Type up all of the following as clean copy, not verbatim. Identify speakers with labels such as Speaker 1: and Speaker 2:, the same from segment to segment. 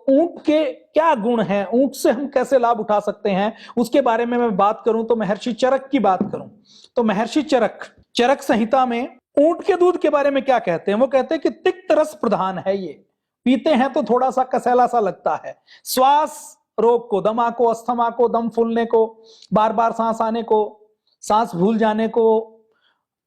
Speaker 1: ऊंट के क्या गुण हैं, ऊंट से हम कैसे लाभ उठा सकते हैं, उसके बारे में मैं बात करूं तो महर्षि चरक की बात करूं तो महर्षि चरक संहिता में ऊंट के दूध के बारे में क्या कहते हैं? वो कहते हैं कि तिक्त रस प्रधान है, ये पीते हैं तो थोड़ा सा कसैला सा लगता है, श्वास रोग को, दमा को, अस्थमा को, दम फूलने को, बार बार सांस आने को, सांस भूल जाने को,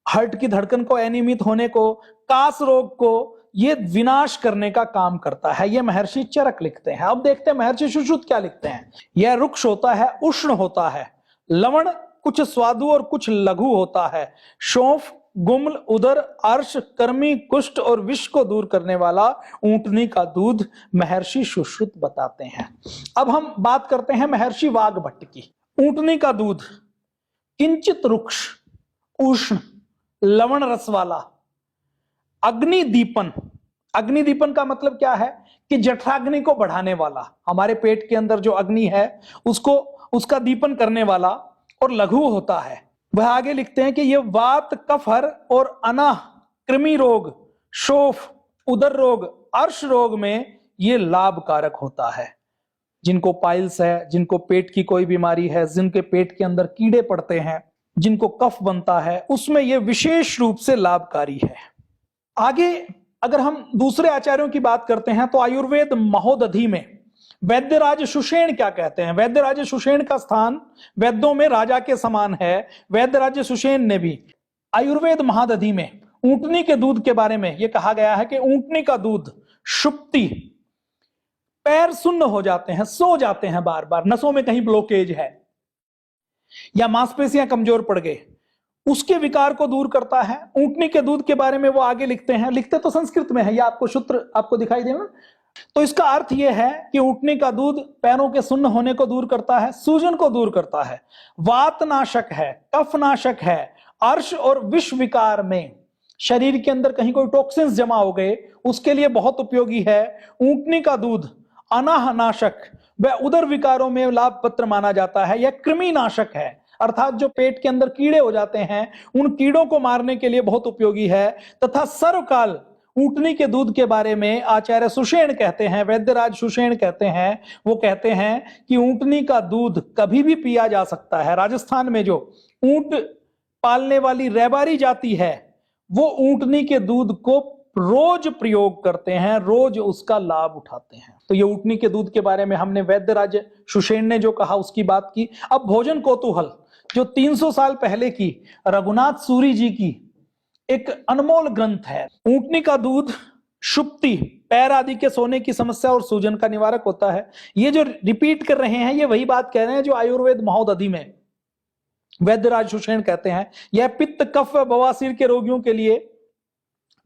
Speaker 1: हार्ट की धड़कन को अनियमित होने को, कास रोग को, ये विनाश करने का काम करता है। ये महर्षि चरक लिखते हैं। अब देखते हैं महर्षि सुश्रुत क्या लिखते हैं। यह रुक्ष होता है, उष्ण होता है, लवण कुछ स्वादु और कुछ लघु होता है, शौफ, गुम्ल, उदर, अर्श, कर्मी, कुष्ठ और विष को दूर करने वाला ऊंटनी का दूध महर्षि सुश्रुत बताते हैं। अब हम बात करते हैं महर्षि वाग्भट्ट की। ऊंटनी का दूध किंचित रुक्ष, उष्ण, लवण रस वाला, अग्निदीपन। अग्निदीपन का मतलब क्या है कि जठराग्नि को बढ़ाने वाला, हमारे पेट के अंदर जो अग्नि है उसको, उसका दीपन करने वाला, और लघु होता है। वह आगे लिखते हैं कि यह वात, कफहर और अनाह, कृमि रोग, शोफ, उदर रोग, अर्श रोग में यह लाभकारक होता है। जिनको पाइल्स है, जिनको पेट की कोई बीमारी है, जिनके पेट के अंदर कीड़े पड़ते हैं, जिनको कफ बनता है, उसमें यह विशेष रूप से लाभकारी है। आगे अगर हम दूसरे आचार्यों की बात करते हैं तो आयुर्वेद महोदधि में वैद्यराज सुषेण क्या कहते हैं। वैद्यराज सुषेण का स्थान वैद्यों में राजा के समान है। वैद्यराज सुषेण ने भी आयुर्वेद महादधि में ऊंटनी के दूध के बारे में यह कहा गया है कि ऊंटनी का दूध शुप्ति, पैर सुन्न हो जाते हैं, सो जाते हैं बार बार, नसों में कहीं ब्लॉकेज है या मांसपेशियां कमजोर पड़ गए, उसके विकार को दूर करता है। ऊंटनी के दूध के बारे में वो आगे लिखते हैं, लिखते तो संस्कृत में है, या आपको सूत्र आपको दिखाई देगा। तो इसका अर्थ यह है कि ऊंटनी का दूध पैरों के सुन्न होने को दूर करता है, सूजन को दूर करता है, वातनाशक है, कफनाशक है, अर्श और विष विकार में शरीर के अंदर कहीं कोई टॉक्सिन्स जमा हो गए उसके लिए बहुत उपयोगी है। ऊंटनी का दूध अनाहनाशक व उदर विकारों में लाभपत्र माना जाता है। यह कृमिनाशक है, अर्थात जो पेट के अंदर कीड़े हो जाते हैं उन कीड़ों को मारने के लिए बहुत उपयोगी है। तथा सर्वकाल ऊंटनी के दूध के बारे में आचार्य सुषेण कहते हैं, वैद्यराज सुषेण कहते हैं, वो कहते हैं कि ऊंटनी का दूध कभी भी पिया जा सकता है। राजस्थान में जो ऊंट पालने वाली रैबारी जाति है वो ऊंटनी के दूध को रोज प्रयोग करते हैं, रोज उसका लाभ उठाते हैं। तो ये ऊंटनी के दूध के बारे में हमने वैद्यराज सुषेण ने जो कहा उसकी बात की। अब भोजन कौतूहल जो 300 साल पहले की रघुनाथ सूरी जी की एक अनमोल ग्रंथ है। ऊंटनी का दूध शुप्ति, पैर आदि के सोने की समस्या और सूजन का निवारक होता है। ये जो रिपीट कर रहे हैं ये वही बात कह रहे हैं जो आयुर्वेद महोदधि में वैद्यराज सुषेण कहते हैं। यह पित्त, कफ व बवासीर के रोगियों के लिए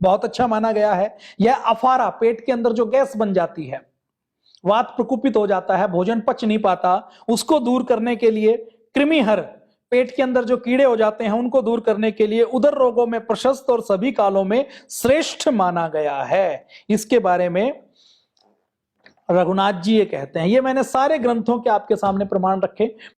Speaker 1: बहुत अच्छा माना गया है। यह अफारा, पेट के अंदर जो गैस बन जाती है, वात प्रकुपित हो जाता है, भोजन पच नहीं पाता, उसको दूर करने के लिए, कृमिहर, पेट के अंदर जो कीड़े हो जाते हैं उनको दूर करने के लिए उदर रोगों में प्रशस्त और सभी कालों में श्रेष्ठ माना गया है। इसके बारे में रघुनाथ जी ये कहते हैं। ये मैंने सारे ग्रंथों के आपके सामने प्रमाण रखे।